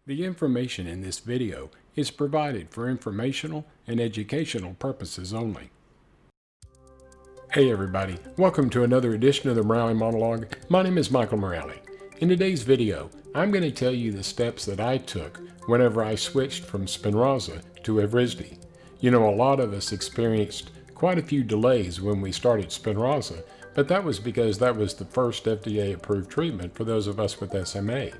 The information in this video is provided for informational and educational purposes only. Hey everybody, welcome to another edition of the Morale Monologue. My name is Michael Morale. In today's video, I'm going to tell you the steps that I took whenever I switched from Spinraza to Evrysdi. You know, a lot of us experienced quite a few delays when we started Spinraza, but that was because that was the first FDA-approved treatment for those of us with SMA.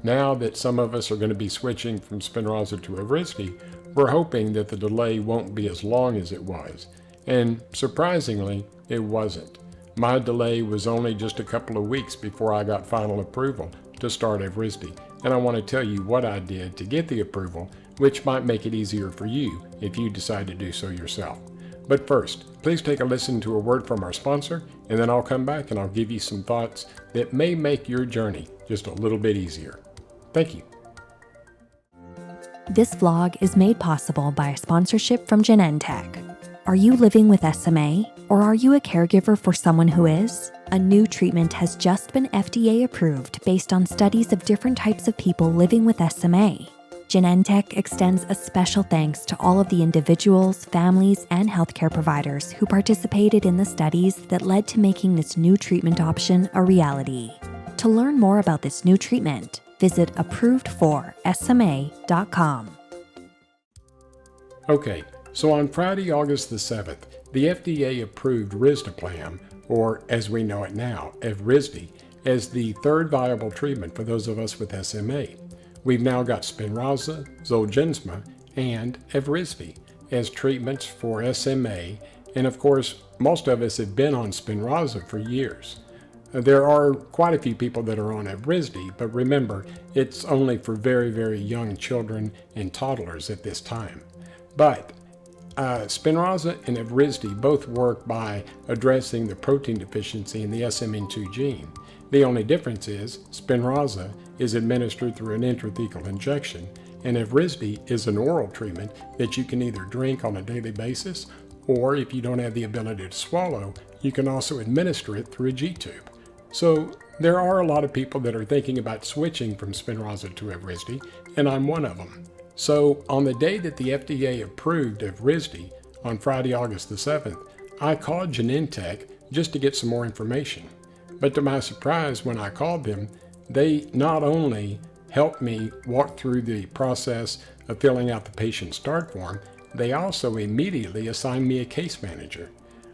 Now that some of us are going to be switching from Spinraza to Evrysdi, we're hoping that the delay won't be as long as it was. And surprisingly, it wasn't. My delay was only just a couple of weeks before I got final approval to start Evrysdi, and I want to tell you what I did to get the approval, which might make it easier for you if you decide to do so yourself. But first, please take a listen to a word from our sponsor, and then I'll come back and I'll give you some thoughts that may make your journey just a little bit easier. Thank you. This vlog is made possible by a sponsorship from Genentech. Are you living with SMA, or are you a caregiver for someone who is? A new treatment has just been FDA approved based on studies of different types of people living with SMA. Genentech extends a special thanks to all of the individuals, families, and healthcare providers who participated in the studies that led to making this new treatment option a reality. To learn more about this new treatment, visit approvedforsma.com. Okay, so on Friday, August the 7th, the FDA approved risdiplam, or as we know it now, Evrysdi, as the third viable treatment for those of us with SMA. We've now got Spinraza, Zolgensma, and Evrysdi as treatments for SMA, and of course, most of us have been on Spinraza for years. There are quite a few people that are on Evrysdi, but remember, it's only for very, very young children and toddlers at this time. But Spinraza and Evrysdi both work by addressing the protein deficiency in the SMN2 gene. The only difference is Spinraza is administered through an intrathecal injection, and Evrysdi is an oral treatment that you can either drink on a daily basis, or if you don't have the ability to swallow, you can also administer it through a G-tube. So there are a lot of people that are thinking about switching from Spinraza to Evrysdi, and I'm one of them. So on the day that the FDA approved Evrysdi, on Friday, August the 7th, I called Genentech just to get some more information. But to my surprise, when I called them, they not only helped me walk through the process of filling out the patient start form, they also immediately assigned me a case manager.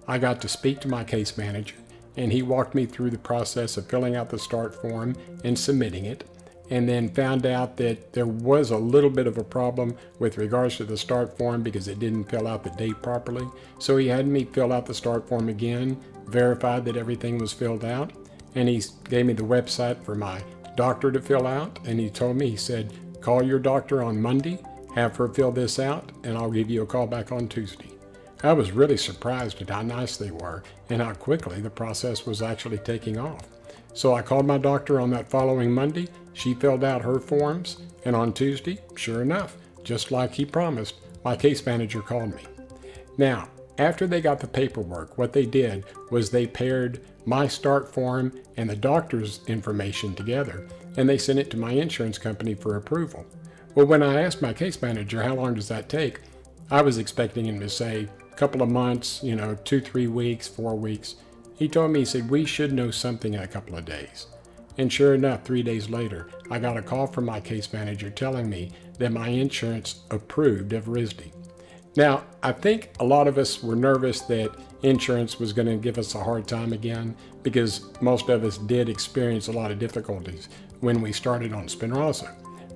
I got to speak to my case manager, and he walked me through the process of filling out the start form and submitting it, and then found out that there was a little bit of a problem with regards to the start form because it didn't fill out the date properly. So he had me fill out the start form again, verified that everything was filled out, and he gave me the website for my doctor to fill out, and he told me, he said, call your doctor on Monday, have her fill this out, and I'll give you a call back on Tuesday. I was really surprised at how nice they were and how quickly the process was actually taking off. So I called my doctor on that following Monday. She filled out her forms, and on Tuesday, sure enough, just like he promised, my case manager called me. Now, after they got the paperwork, what they did was they paired my start form and the doctor's information together, and they sent it to my insurance company for approval. Well, when I asked my case manager, how long does that take? I was expecting him to say a couple of months, 2-3 weeks, 4 weeks. He told me, he said, we should know something in a couple of days. And sure enough, 3 days later, I got a call from my case manager telling me that my insurance approved Evrysdi. Now, I think a lot of us were nervous that insurance was going to give us a hard time again, because most of us did experience a lot of difficulties when we started on Spinraza.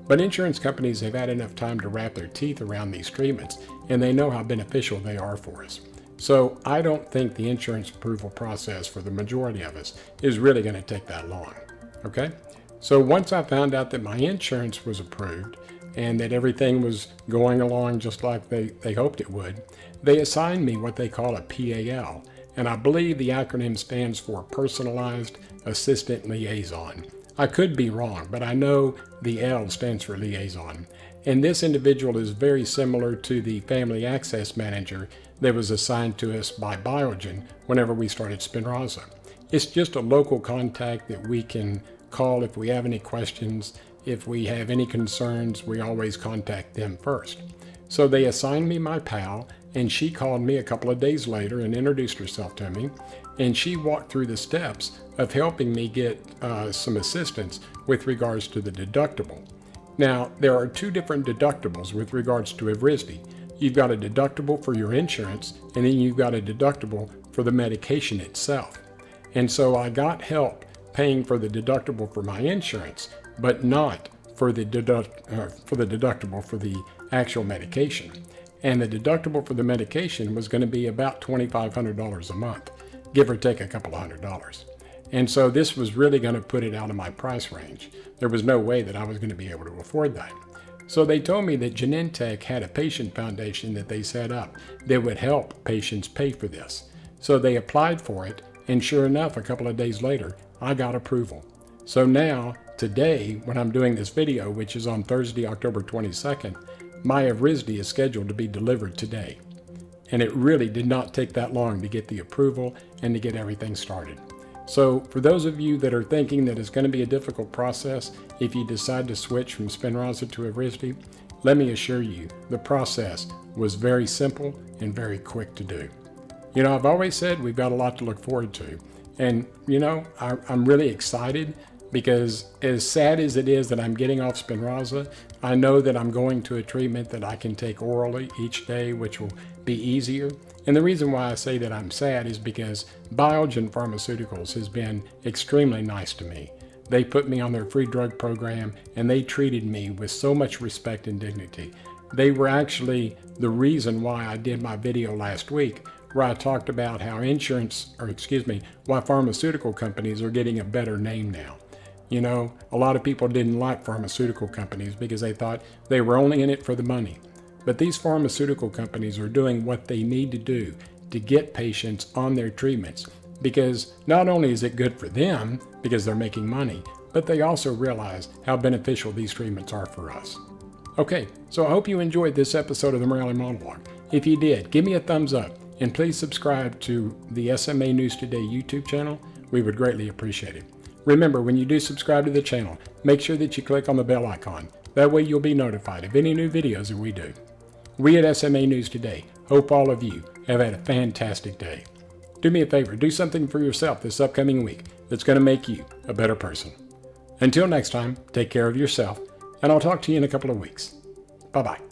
But insurance companies have had enough time to wrap their teeth around these treatments, and they know how beneficial they are for us. So I don't think the insurance approval process for the majority of us is really going to take that long. Okay? So once I found out that my insurance was approved and that everything was going along just like they hoped it would, they assigned me what they call a PAL, and I believe the acronym stands for Personalized Assistant Liaison. I could be wrong, but I know the L stands for liaison. And this individual is very similar to the Family Access Manager that was assigned to us by Biogen whenever we started Spinraza. It's just a local contact that we can call if we have any questions, if we have any concerns, we always contact them first. So they assigned me my pal, and she called me a couple of days later and introduced herself to me, and she walked through the steps of helping me get some assistance with regards to the deductible. Now, there are two different deductibles with regards to Evrysdi. You've got a deductible for your insurance, and then you've got a deductible for the medication itself. And so I got help paying for the deductible for my insurance, but not for the deductible for the actual medication. And the deductible for the medication was going to be about $2,500 a month, give or take a couple of $100s. And so this was really going to put it out of my price range. There was no way that I was going to be able to afford that. So they told me that Genentech had a patient foundation that they set up that would help patients pay for this. So they applied for it, and sure enough, a couple of days later, I got approval. So now, today, when I'm doing this video, which is on Thursday, October 22nd, my Evrysdi is scheduled to be delivered today. And it really did not take that long to get the approval and to get everything started. So for those of you that are thinking that it's going to be a difficult process if you decide to switch from Spinraza to Evrysdi, let me assure you, the process was very simple and very quick to do. You know, I've always said we've got a lot to look forward to. And, you know, I'm really excited because as sad as it is that I'm getting off Spinraza, I know that I'm going to a treatment that I can take orally each day, which will be easier. And the reason why I say that I'm sad is because Biogen Pharmaceuticals has been extremely nice to me. They put me on their free drug program, and they treated me with so much respect and dignity. They were actually the reason why I did my video last week, where I talked about how why pharmaceutical companies are getting a better name now. You know, a lot of people didn't like pharmaceutical companies because they thought they were only in it for the money. But these pharmaceutical companies are doing what they need to do to get patients on their treatments, because not only is it good for them because they're making money, but they also realize how beneficial these treatments are for us. Okay, so I hope you enjoyed this episode of the Morale Monologue. If you did, give me a thumbs up, and please subscribe to the SMA News Today YouTube channel. We would greatly appreciate it. Remember, when you do subscribe to the channel, make sure that you click on the bell icon. That way you'll be notified of any new videos that we do. We at SMA News Today hope all of you have had a fantastic day. Do me a favor, do something for yourself this upcoming week that's going to make you a better person. Until next time, take care of yourself, and I'll talk to you in a couple of weeks. Bye-bye.